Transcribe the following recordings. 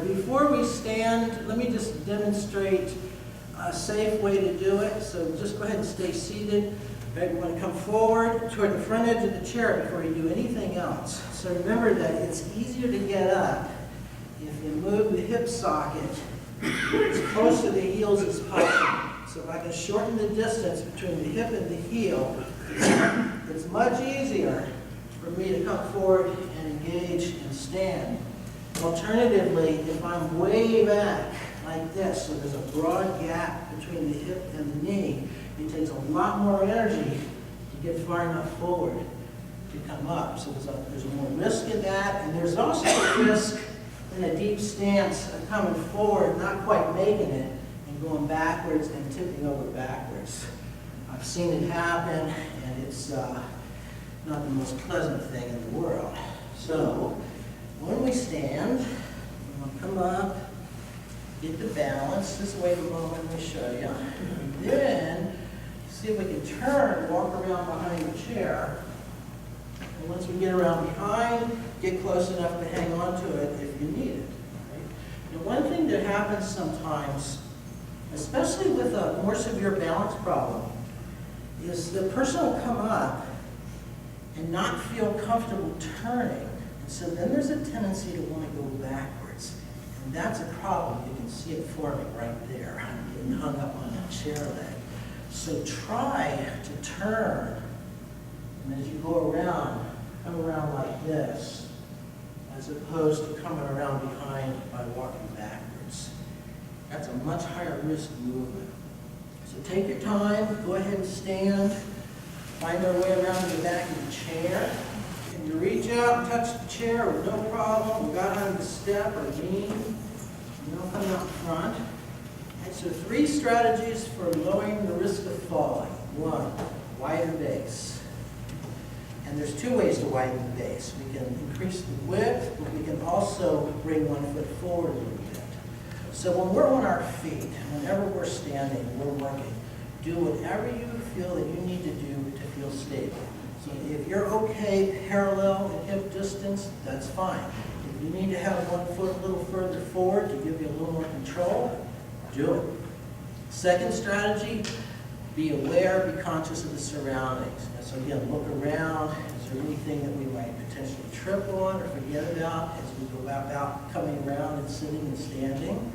before we stand, let me just demonstrate a safe way to do it. So just go ahead and stay seated. Okay, we want to come forward toward the front edge of the chair before you do anything else. So remember that it's easier to get up if you move the hip socket as close to the heels as possible. So if I can shorten the distance between the hip and the heel, it's much easier for me to come forward and engage and stand. Alternatively, if I'm way back like this, so there's a broad gap between the hip and the knee, it takes a lot more energy to get far enough forward to come up. So there's more risk in that, and there's also a risk in a deep stance of coming forward, not quite making it, and going backwards and tipping over backwards. I've seen it happen, and it's not the most pleasant thing in the world. So when we stand, we'll come up, get the balance. Just wait a moment, let me show you. And then see if we can turn, walk around behind the chair. And once we get around behind, get close enough to hang on to it if you need it. Right? Now, one thing that happens sometimes, especially with a more severe balance problem, is the person will come up and not feel comfortable turning. And so then there's a tendency to want to go backwards. And that's a problem. You can see it forming right there, getting hung up on that chair leg. So try to turn, and as you go around, come around like this, as opposed to coming around behind by walking backwards. That's a much higher risk movement. So take your time, go ahead and stand, find our way around the back of the chair. Can you reach out and touch the chair with no problem? We got on the step or lean, no coming out front. And so 3 strategies for lowering the risk of falling. 1, wider base. And there's 2 ways to widen the base. We can increase the width, but we can also bring 1 foot forward a little bit. So when we're on our feet, whenever we're standing, we're working, do whatever you feel that you need to do to feel stable. So if you're okay parallel at hip distance, that's fine. If you need to have 1 foot a little further forward to give you a little more control, do it. Second strategy, be aware, be conscious of the surroundings. And so again, look around. Is there anything that we might potentially trip on or forget about as we go about coming around and sitting and standing?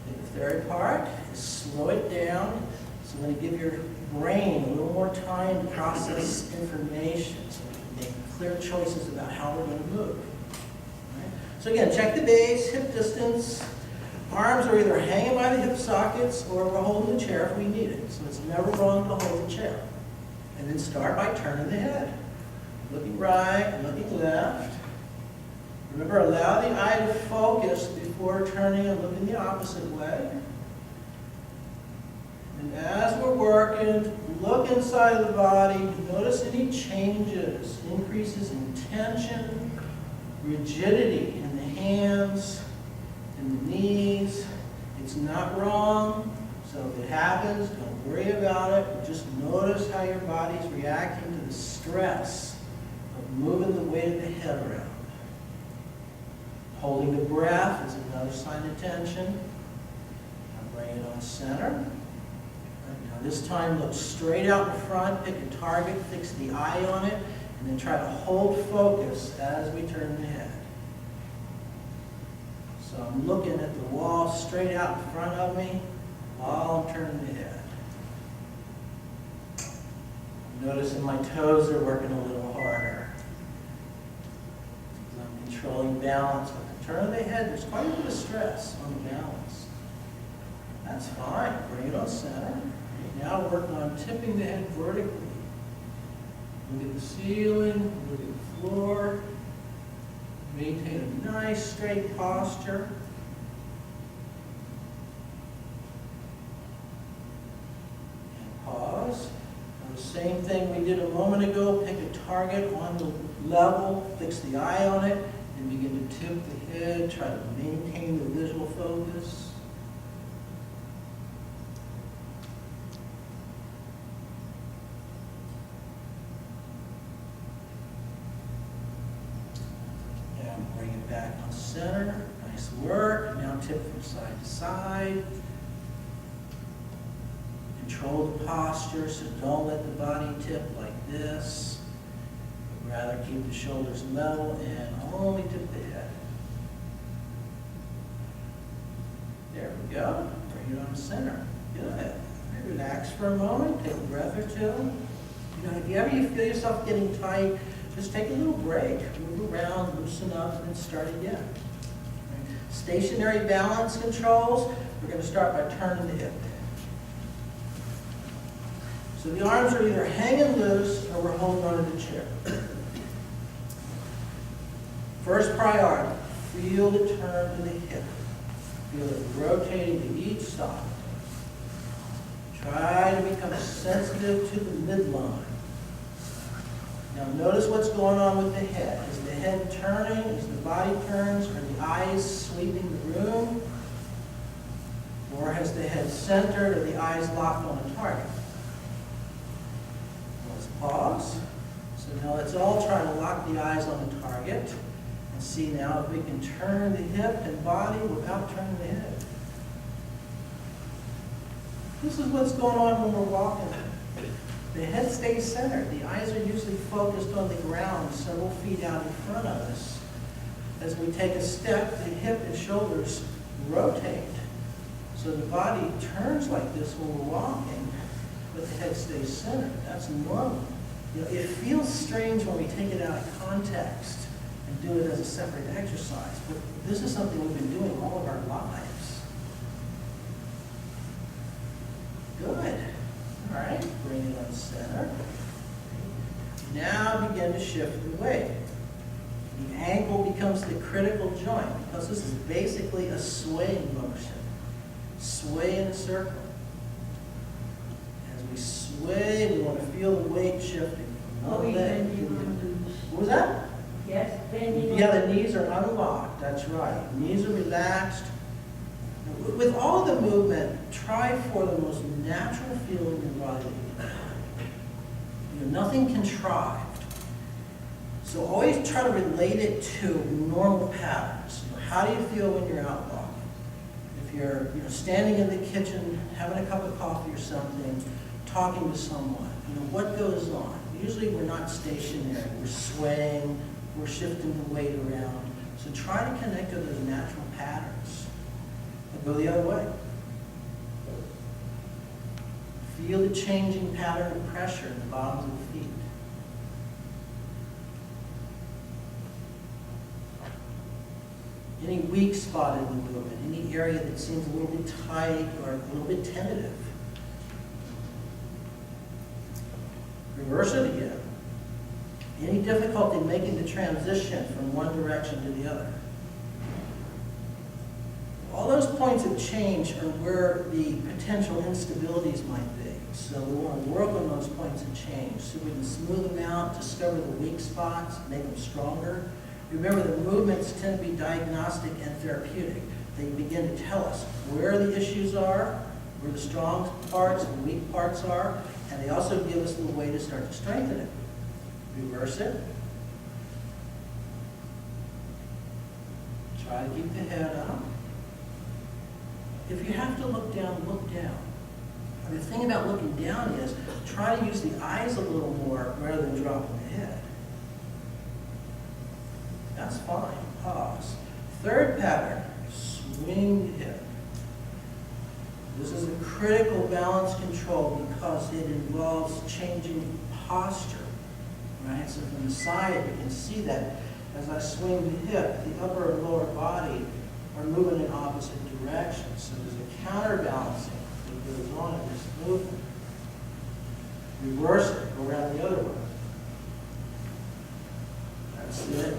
And the third part is slow it down. So I'm going to give your brain a little more time to process information so we can make clear choices about how we're going to move. Right? So again, check the base, hip distance. Arms are either hanging by the hip sockets or we're holding the chair if we need it. So it's never wrong to hold the chair. And then start by turning the head. Looking right, looking left. Remember, allow the eye to focus before turning and looking the opposite way. And as we're working, look inside of the body. Notice any changes, increases in tension, rigidity in the hands, in the knees. It's not wrong. So if it happens, don't worry about it. Just notice how your body's reacting to the stress of moving the weight of the head around. Holding the breath is another sign of tension. Now bring it on center. Right, now this time look straight out in front, pick a target, fix the eye on it, and then try to hold focus as we turn the head. So I'm looking at the wall straight out in front of me while I'm turning the head. Noticing my toes are working a little harder. I'm controlling balance. With the turn of the head, there's quite a bit of stress on the balance. That's fine. Bring it on center. Okay, now work on tipping the head vertically. Look at the ceiling, look at the floor. Maintain a nice straight posture. And pause. And the same thing we did a moment ago. Pick a target on the level, fix the eye on it, and begin to tip the head. Try to maintain the visual focus. Bring it back on center. Nice work. Now down, tip from side to side. Control the posture, so don't let the body tip like this. Rather keep the shoulders level and only tip the head. There we go. Bring it on the center. Good. Relax for a moment. Take a breath or two. If you ever feel yourself getting tight, just take a little break. Move around, loosen up, and then start again. Stationary balance controls. We're going to start by turning the hip. So the arms are either hanging loose or we're holding onto the chair. First priority, feel the turn to the hip. Feel it rotating to each side. Try to become sensitive to the midline. Now notice what's going on with the head. Is the head turning? Is the body turns? Are the eyes sweeping the room? Or has the head centered or the eyes locked on a target? Let's pause. So now let's all try to lock the eyes on the target and see now if we can turn the hip and body without turning the head. This is what's going on when we're walking. The head stays centered. The eyes are usually focused on the ground several feet out in front of us. As we take a step, the hip and shoulders rotate. So the body turns like this when we're walking, but the head stays centered. That's normal. It feels strange when we take it out of context and do it as a separate exercise, but this is something we've been doing all of our lives. Good. All right, bring it on center. Now begin to shift the weight. The ankle becomes the critical joint because this is basically a swaying motion. Sway in a circle. As we sway, we want to feel the weight shifting from one leg to the other. What was that? Yes, bending. Yeah, the knees are unlocked. That's right. Knees are relaxed. With all the movement, try for the most natural feeling in your body. Nothing contrived. So always try to relate it to normal patterns. How do you feel when you're out walking? If you're standing in the kitchen, having a cup of coffee or something, talking to someone, what goes on? Usually we're not stationary. We're swaying, we're shifting the weight around. So try to connect to those natural patterns. Go the other way. Feel the changing pattern of pressure in the bottoms of the feet. Any weak spot in the movement, any area that seems a little bit tight or a little bit tentative. Reverse it again. Any difficulty making the transition from one direction to the other. All those points of change are where the potential instabilities might be. So we want to work on those points of change so we can smooth them out, discover the weak spots, make them stronger. Remember, the movements tend to be diagnostic and therapeutic. They begin to tell us where the issues are, where the strong parts and weak parts are, and they also give us the way to start to strengthen it. Reverse it. Try to keep the head up. If you have to look down, look down. And the thing about looking down is, try to use the eyes a little more rather than dropping the head. That's fine. Pause. Third pattern, swing the hip. This is a critical balance control because it involves changing posture. Right? So from the side, you can see that as I swing the hip, the upper and lower body are moving in opposite directions. So there's a counterbalancing that goes on in this movement. Reverse it, go around the other way. That's it.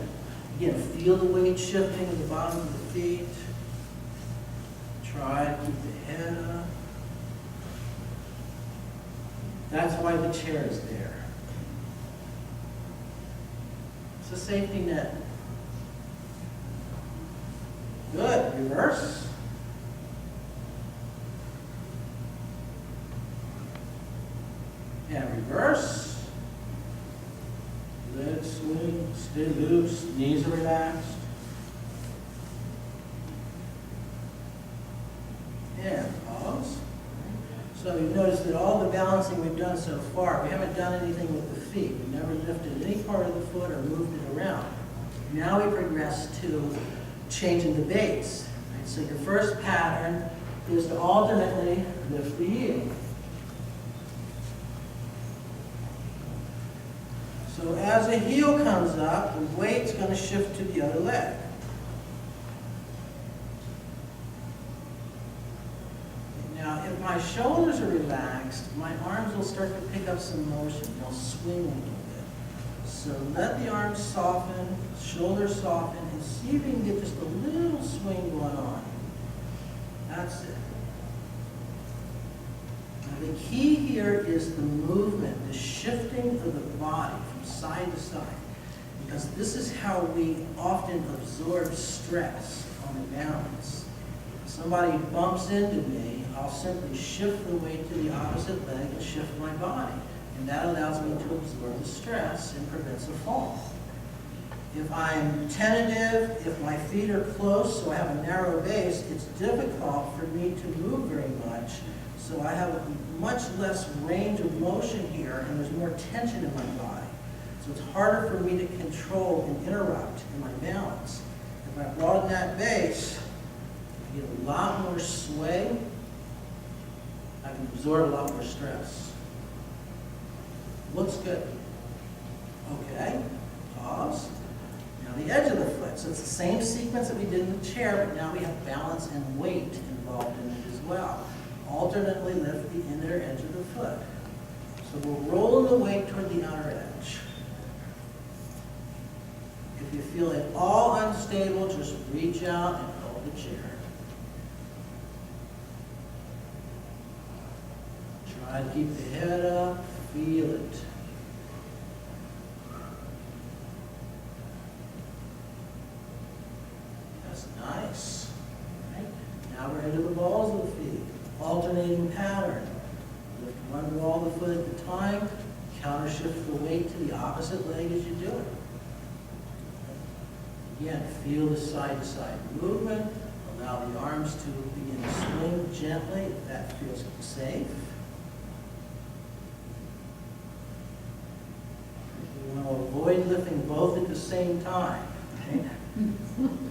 Again, feel the weight shifting in the bottom of the feet. Try to keep the head up. That's why the chair is there. It's a safety net. Good. Reverse. And reverse. Let it swing. Stay loose. Knees are relaxed. balancing we've done so far. We haven't done anything with the feet. We've never lifted any part of the foot or moved it around. Now we progress to changing the base. Right? So your first pattern is to alternately lift the heel. So as the heel comes up, the weight's going to shift to the other leg. Now, if my shoulders are relaxed, my arms will start to pick up some motion. They'll swing a little bit. So let the arms soften, shoulders soften, and see if you can get just a little swing going on. That's it. Now, the key here is the movement, the shifting of the body from side to side, because this is how we often absorb stress on the balance. If somebody bumps into me, I'll simply shift the weight to the opposite leg and shift my body. And that allows me to absorb the stress and prevents a fall. If I'm tentative, if my feet are close, so I have a narrow base, it's difficult for me to move very much. So I have much less range of motion here, and there's more tension in my body. So it's harder for me to control and interrupt in my balance. If I broaden that base, I get a lot more sway. I can absorb a lot more stress. Looks good. Okay, pause. Now the edge of the foot. So it's the same sequence that we did in the chair, but now we have balance and weight involved in it as well. Alternately lift the inner edge of the foot. So we're rolling the weight toward the outer edge. If you feel at all unstable, just reach out and hold the chair. Try to keep the head up, feel it. That's nice. Right? Now we're into the balls of the feet. Alternating pattern. Lift one ball of the foot at a time, counter shift the weight to the opposite leg as you do it. Again, feel the side-to-side movement. Allow the arms to begin to swing gently if that feels safe. You want to avoid lifting both at the same time. Okay?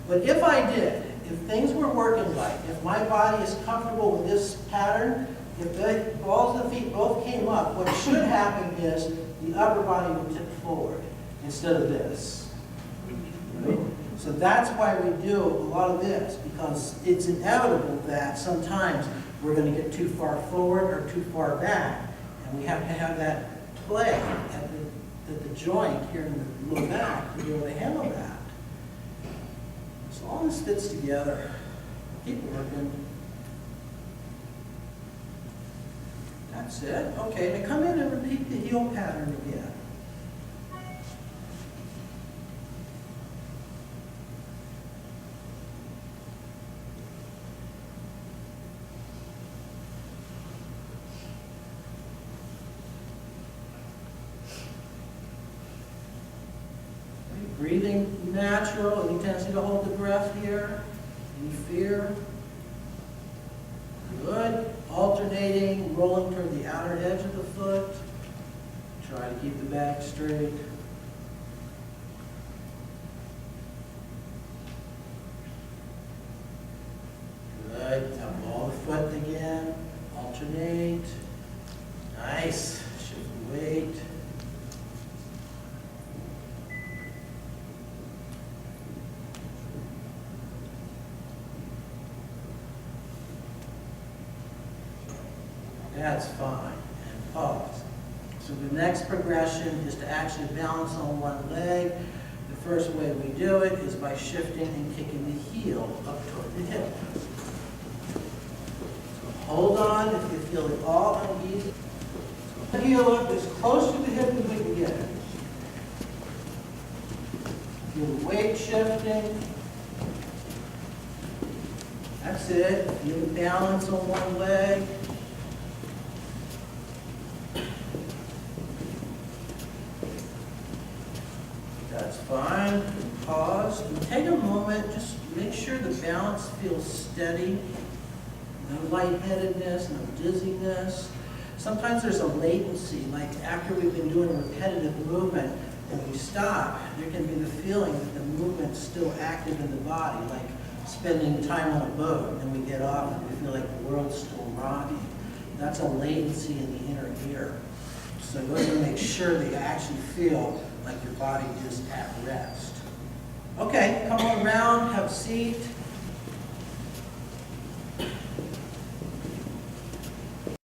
But if I did, if things were working right, if my body is comfortable with this pattern, if the balls of the feet both came up, what should happen is the upper body would tip forward instead of this. Right? So that's why we do a lot of this, because it's inevitable that sometimes we're going to get too far forward or too far back, and we have to have that play at the joint here in the low back to be able to handle that. So all this fits together. Keep working. That's it. Okay, now come in and repeat the heel pattern again. Breathing natural. Any tendency to hold the breath here? Any fear? Good. Alternating, rolling toward the outer edge of the foot. Try to keep the back straight. Good. Now ball the foot again. Alternate. Nice. Shift the weight. That's fine. And pause. So the next progression is to actually balance on one leg. The first way we do it is by shifting and kicking the heel up toward the hip. So hold on if you feel it all uneasy. So heel up as close to the hip as we can get. Feel the weight shifting. That's it. Feel the balance on one leg. That's fine. Pause. And take a moment. Just make sure the balance feels steady. No lightheadedness, no dizziness. sometimes there's a latency, like after we've been doing repetitive movement, when we stop, there can be the feeling that the movement's still active in the body, like spending time on a boat, and we get off and we feel like the world's still rocking. That's a latency in the inner ear. So you want to make sure that you actually feel like your body is at rest. Okay, come on around, have a seat.